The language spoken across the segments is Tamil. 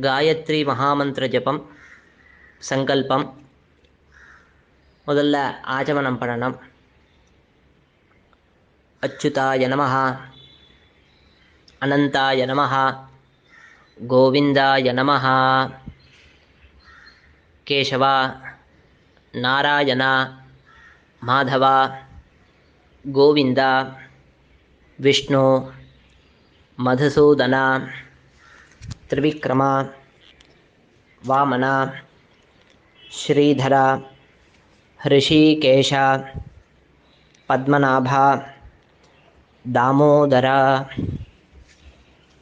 गायत्री महामंत्र जपम संकल्पम முதல்ல ஆச்சமனம் பண்ணணும். அச்சுதாய நமஹ, அனந்தாய நமஹ, கோவிந்தாய நமஹ, கேசவ, நாராயண, மாதவ, கோவிந்த, விஷ்ணு, மதுசூதன, திரிவிக்ரம, வாமன, ஸ்ரீதர, ரிஷிகேஷ, பத்மநாப, தாமோதர.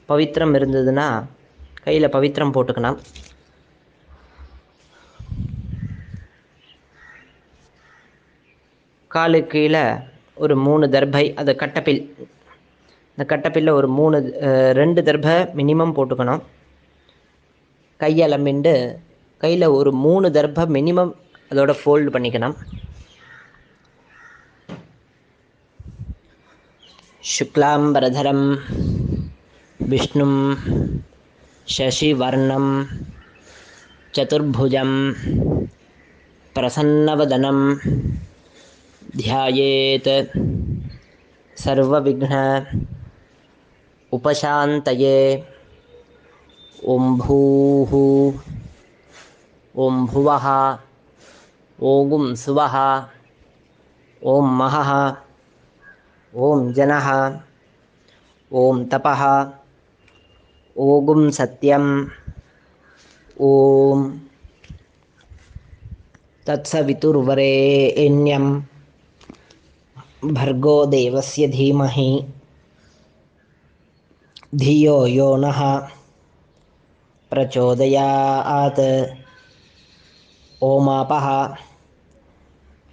பவித்திரம் இருந்ததுன்னா கையில் பவித்திரம் போட்டுக்கணும். காலுக்கு கீழே ஒரு 3 தர்பை, அது கட்டப்பில். இந்த கட்டப்பில்ல ஒரு 2 தர்பை மினிமம் போட்டுக்கணும். கையலம்பிண்டு கையில் ஒரு 3 தர்பை மினிமம் அதோட ஃபோல்டு பண்ணிக்கணும். शुक्लांबरधरं विष्णुं शशिवर्णं चतुर्भुजं प्रसन्नवदनं ध्यायेत् सर्वविघ्न उपशान्तये. ॐ भूः ॐ भुवः ॐ सुवः ॐ महः ॐ जनः ॐ तपः ॐ सत्यं ॐ तत्सवितुर्वरेण्यं भर्गो देवस्य धीमहि धियो यो नः प्रचोदयात्. ओमापः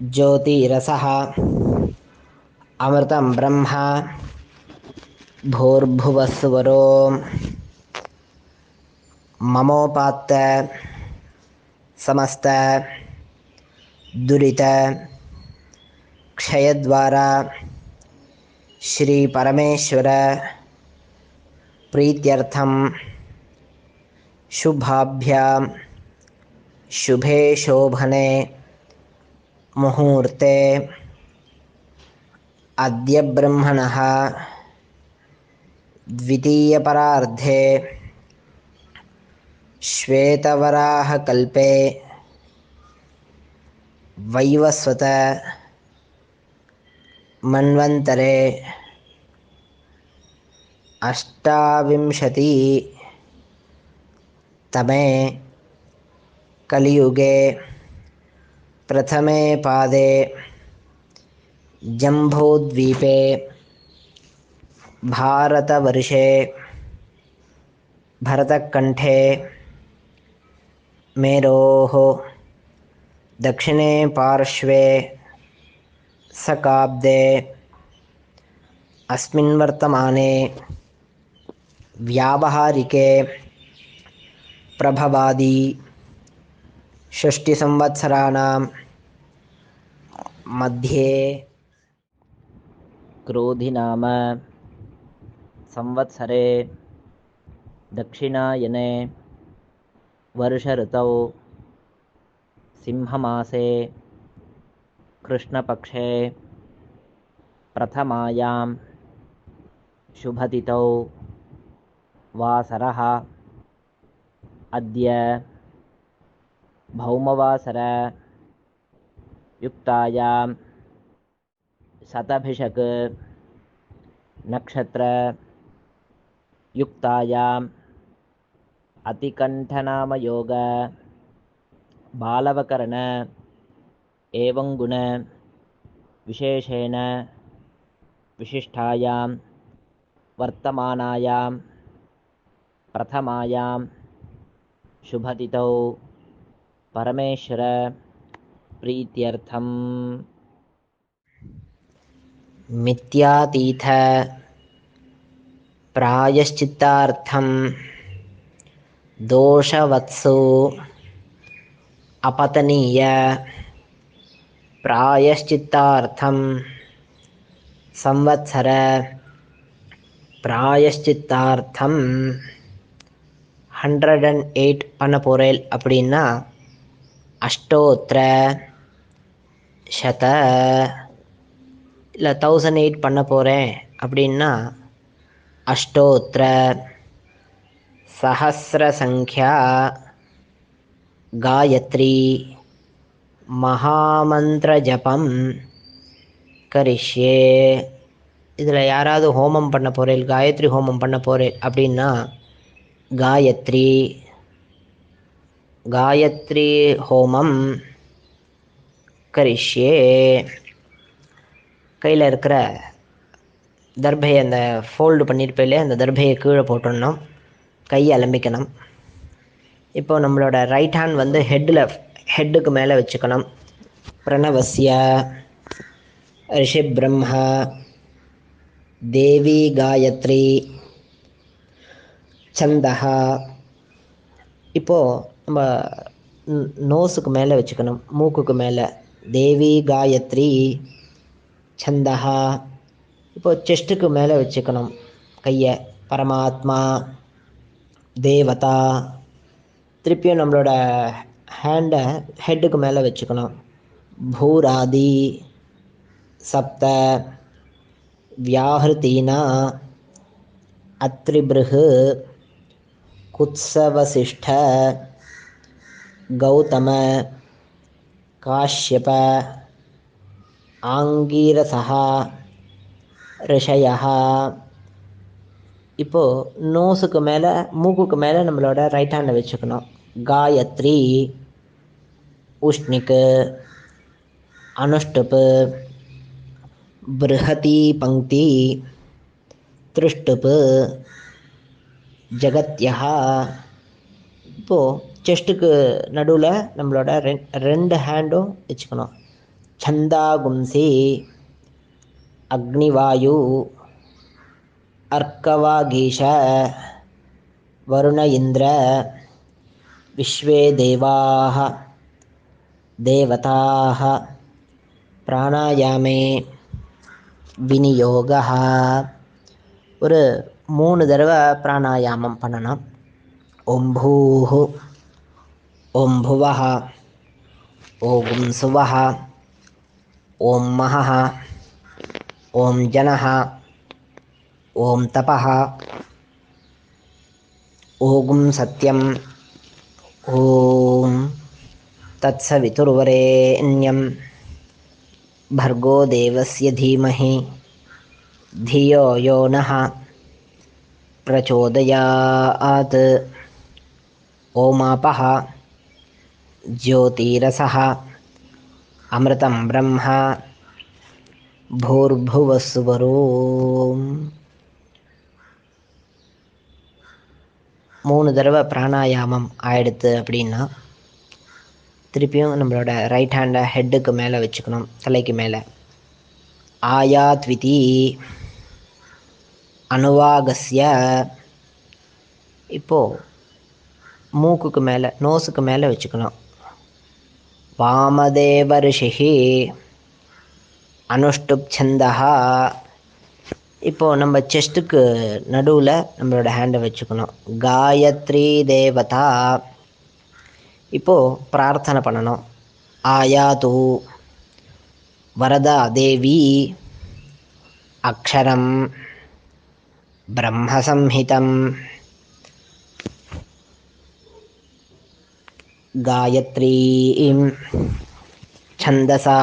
ज्योतिरसः अमृतं ब्रह्म भूर्भुवस्वरो ममोपात्त समस्त दुरित क्षयद्वारा श्री परमेश्वर प्रीत्यर्थं शुभाभ्यां शुभे शोभने मुहूर्ते अद्य ब्रह्मणः द्वितीयपरार्धे श्वेतवराहकल्पे वैवस्वत मन्वन्तरे 28तमे कलियुगे प्रथमे पादे जम्बूद्वीपे भारतवर्षे भरतकण्ठे मेरोः दक्षिणे पार्श्वे सकाब्दे अस्मिन् वर्तमाने व्यावहारिके प्रभवादि षष्टिसंवत्सराणां मध्ये क्रोधिनाम संवत्सरे दक्षिणायने वर्षऋतौ सिंहमासे कृष्णपक्षे प्रथमायां शुभतिथौ वासरः अद्य भौमवासर युक्तायां शतभिषक नक्षत्र युक्तायाम् अतिकण्ठनामयोग बालवकर्ण एवं गुण विशेषेण विशिष्टायां वर्तमानायां प्रथमायां शुभतिथौ परमेश्वर प्रीत्यर्थं मिथ्यातीथ प्रायश्चित्तार्थं दोषवत्सु अपतनीय प्रायश्चित्तार्थं संवत्सर प्रायश्चित्तार्थं 108 பண்ண போகிறேன் அப்படின்னா அஷ்டோத்திர சத, இல்லை 1008 பண்ண போகிறேன் அப்படின்னா அஷ்டோத்திர சஹஸ்ர சங்க்யா காயத்ரி மகாமந்திர ஜபம் கரிஷ்யே. இதில் யாராவது ஹோமம் பண்ண போகிறேன், காயத்ரி ஹோமம் பண்ண போகிறேன் அப்படின்னா காயத்ரி காயத்ரி ஹோமம் கரிஷ்யே. கையில் இருக்கிற தர்பையை அந்த ஃபோல்டு பண்ணியிருப்பேலே அந்த தர்பையை கீழே போட்டுடணும், கையை அலம்பிக்கணும். இப்போ நம்மளோட ரைட் ஹேண்ட் வந்து ஹெட்டுக்கு மேலே வச்சுக்கணும். பிரணவஸ்ய ரிஷி பிரம்ம தேவி காயத்ரி சந்தஹா. இப்போது நம்ம நோஸுக்கு மேலே வச்சுக்கணும், மூக்குக்கு மேலே தேவி காயத்ரி சந்தஹா. இப்போது செஸ்ட்டுக்கு மேலே வச்சுக்கணும் கையை, பரமாத்மா தேவதா. திருப்பியும் நம்மளோட ஹேண்டை ஹெட்டுக்கு மேலே வச்சுக்கணும். பூராதி சப்த வியாஹிருத்தீனா அத்ரிபிருஹு குத்சவசிஷ்ட கௌதம காஷ்யப ஆங்கீரசா ரிஷயா. இப்போது நோஸுக்கு மேலே மூக்குக்கு மேலே நம்மளோட ரைட் ஹேண்டை வச்சுக்கணும். காயத்ரி உஷ்ணிக்கு அனுஷ்டுப்பு பிருஹதி பங்கி திருஷ்டுப்பு ஜகத்யா. இப்போது செஸ்ட்டுக்கு நடுவில் நம்மளோட ரெண்டு ஹேண்டும் வச்சுக்கணும். சந்தாகும்சி அக்னிவாயு அர்க்கவாகீஷ வருண இந்திர விஸ்வே தேவாः தேவதாः பிராணாயாமே விநியோகः. ஒரு 3 தடவை பிராணாயாமம் பண்ணணும். ஓம் பூஹு ஓம் புவஹ ஓம் சுவஹ ஓம் மஹஹ ஓம் ஜனஹ ஓம் தபஹ ஓம் சத்யம் ஓம் தத்சவிதுர்வரேண்யம் भर्गो देवस्य धीमहि धियो यो नः प्रचोदयात्. ओमापः ज्योतिरसः अमृतं ब्रह्म भूर्भुवस्सुवरोम्. 3 தடவை பிராணாயாமம் ஆயிடுத்து அப்படின்னா திருப்பியும் நம்மளோட ரைட் ஹேண்டை ஹெட்டுக்கு மேலே வச்சுக்கணும், தலைக்கு மேலே. ஆயாத்விதி அனுவாகஸ்ய. இப்போது மூக்குக்கு மேலே நோஸுக்கு மேலே வச்சுக்கணும். வாமதேவ ரிஷிஹி அனுஷ்டுப் சந்தஹா. இப்போது நம்ம செஸ்ட்டுக்கு நடுவில் நம்மளோட ஹேண்டை வச்சுக்கணும். காயத்ரி தேவதா. இப்போது பிரார்த்தனை பண்ணணும். ஆயாது வரதா தேவி அக்ஷரம் பிரம்மசம்ஹிதம் காயத்ரீம் சந்தசா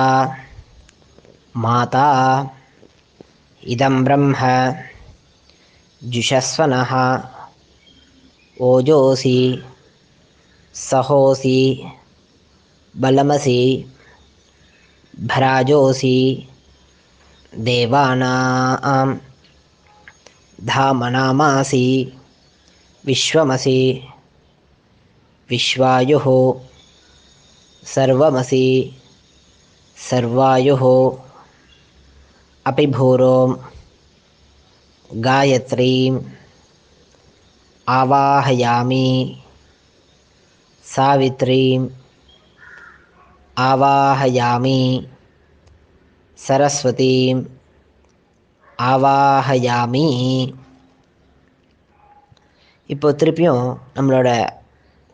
மாதா இதம் பிரம்ம ஜுஷஸ்வனஹ ஓஜோசி सहोसी बलमसी भराजोसी देवानां धामनामासी विश्वमसी विश्वायुः सर्वमसी सर्वायुः अपि भूरों गायत्रीम् आवाहयामि सावित्रीम् आवाहयामि सरस्वतीम् आवाहयामि. இப்போ திருப்பியும் நம்மளோட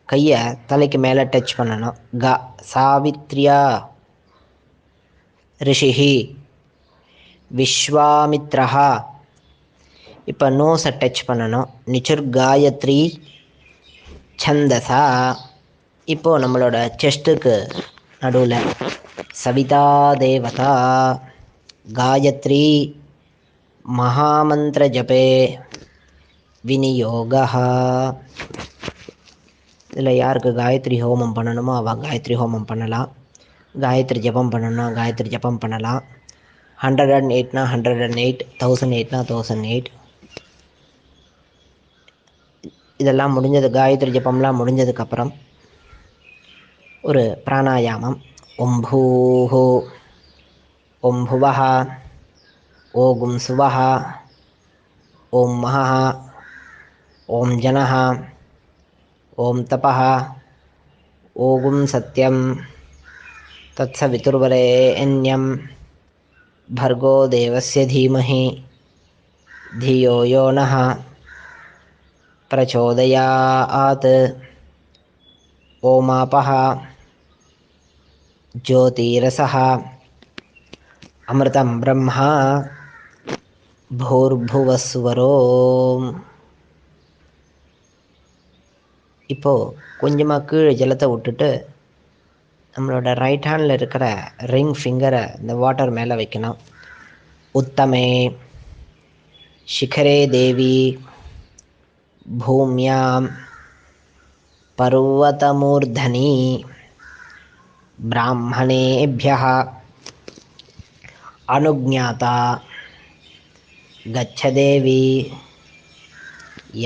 கையை தலைக்கு மேலே டச் பண்ணணும். சாவித்ரியா ரிஷிஹி விஸ்வாமித்ரஹா. இப்போ நோஸை டச் பண்ணணும். நிச்சுர்காயத்ரி சந்தசா. இப்போது நம்மளோட செஸ்ட்டுக்கு நடுவில் சவிதா தேவதா காயத்ரி மகாமந்திர ஜபே விநியோகா. இதில் யாருக்கு காயத்ரி ஹோமம் பண்ணணுமோ அவள் காயத்ரி ஹோமம் பண்ணலாம். காயத்ரி ஜபம் பண்ணணும்னா காயத்ரி ஜபம் பண்ணலாம். 108னா 108, 1008னா 1008. இதெல்லாம் முடிஞ்சது. காயத்ரி ஜபம்லாம் முடிஞ்சதுக்கப்புறம் ஒரு பிராணாயாமம். ஓம் பூஹு ஓம் புவஹ ஓகும் சுவஹ ஓம் மஹஹ ஓம் ஜனஹ ஓம் தபஹ ஓகும் சத்யம் தத்சவிதுர்வரேண்யம் भर्गो देवस्य धीमहि धियो यो नः प्रचोदयात् ओमापः ज्योतिरसः अमृतं ब्रह्मा भूर्भुवस्वरो. இப்போது கொஞ்சமாக கீழே ஜலத்தை விட்டுட்டு நம்மளோட ரைட் ஹேண்டில் இருக்கிற ரிங் ஃபிங்கரை இந்த வாட்டர் மேலே வைக்கணும். உத்தமே शिखरे देवी भूम्यां पर्वतमूर्धनि ब्राह्मणेभ्यः अनुज्ञाता गच्छ देवी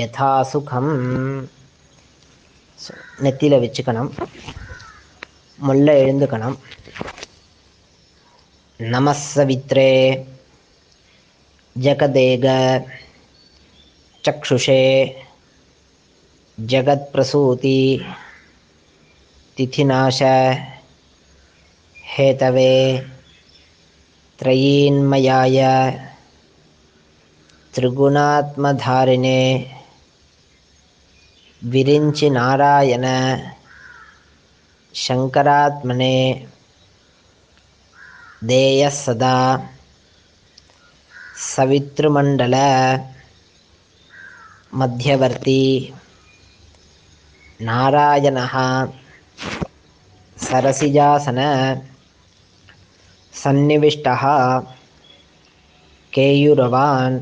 यथा सुखम्. நெத்தியில் வச்சுக்கணும். முல்ல எழுந்துக்கணும். நமஸ்ஸவித்ரே ஜகதேக चक्षुषे जगत्प्रसूति तिथिनाश हेतवे त्रयीन्मयाय त्रिगुणात्मधारिणे विरिञ्चि नारायण शंकरात्मने देयः सदा सवितृमण्डल मध्यवर्ती नारायणः सरसिजासन सन्निविष्टः केयूरवान्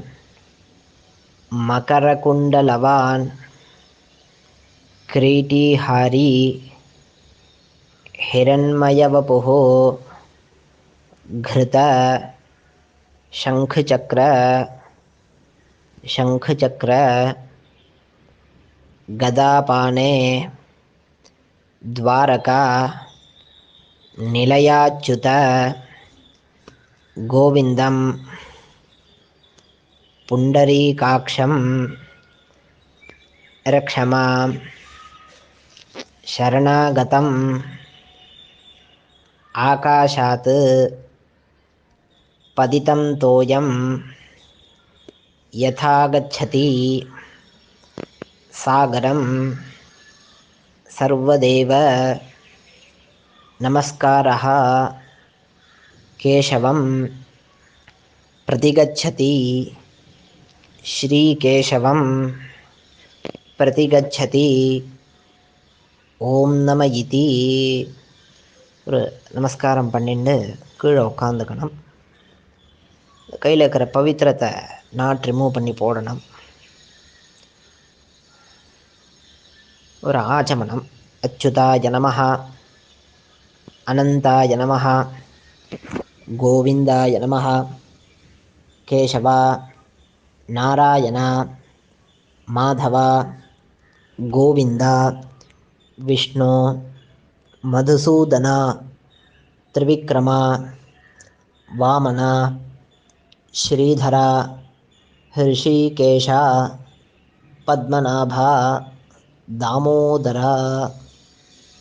मकरकुण्डलवान् क्रीटीहारी हिरण्मयवपुः घृत शंखचक्र गदापाने द्वारका निलयाच्युत गोविंदं पुंडरीकाक्षं रक्षमां शरणागतं आकाशात् पतितं तोयं यथा गच्छति सागरं सर्वदेव नमस्कारः केशवं प्रतिगच्छति श्रीकेशवं प्रतिगच्छति ஓம் நம இதி. ஒரு நமஸ்காரம் பண்ணிட்டு கீழே உட்காந்துக்கணும். கையில் இருக்கிற பவித்திரத்தை நாட் ரிமூவ் பண்ணி போடணும். ஒரு ஆச்சமனம். அச்சுதாய நமஹ அனந்தாய நமஹ கோவிந்தாய நமஹ கேசவா நாராயண மாதவா கோவிந்தா விஷ்ணு மதுசூதனா திரிவிக்ரமா வாமனா ஸ்ரீதரா ஹிருஷிகேஷா பத்மநாபா தாமோதரா.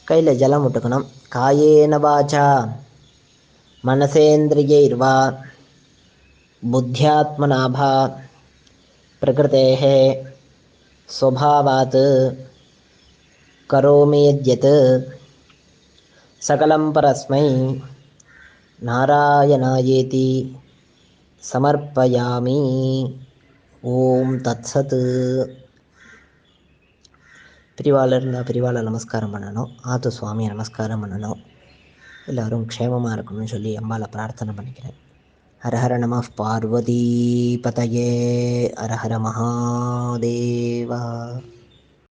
கையில் ஜலம் விட்டுக்கணும். காயேன வாச்சா மனசேந்திரியைர்வா புத்தியாத்மனாபா பிரகிருதேஹ स्वभावात् करोमि यद्यत् सकलं परस्मै नारायणायेति समर्पयामि. ஓம் தத்சத். பிரிவாளர் இருந்தால் பிரிவாளை நமஸ்காரம் பண்ணணும், ஆத்து சுவாமியை நமஸ்காரம் பண்ணணும். எல்லோரும் க்ஷேமமாக இருக்கணும்னு சொல்லி அம்பாவை பிரார்த்தனை பண்ணிக்கிறேன். ஹரஹர நம பார்வதி பதயே. ஹரஹர மகாதேவா.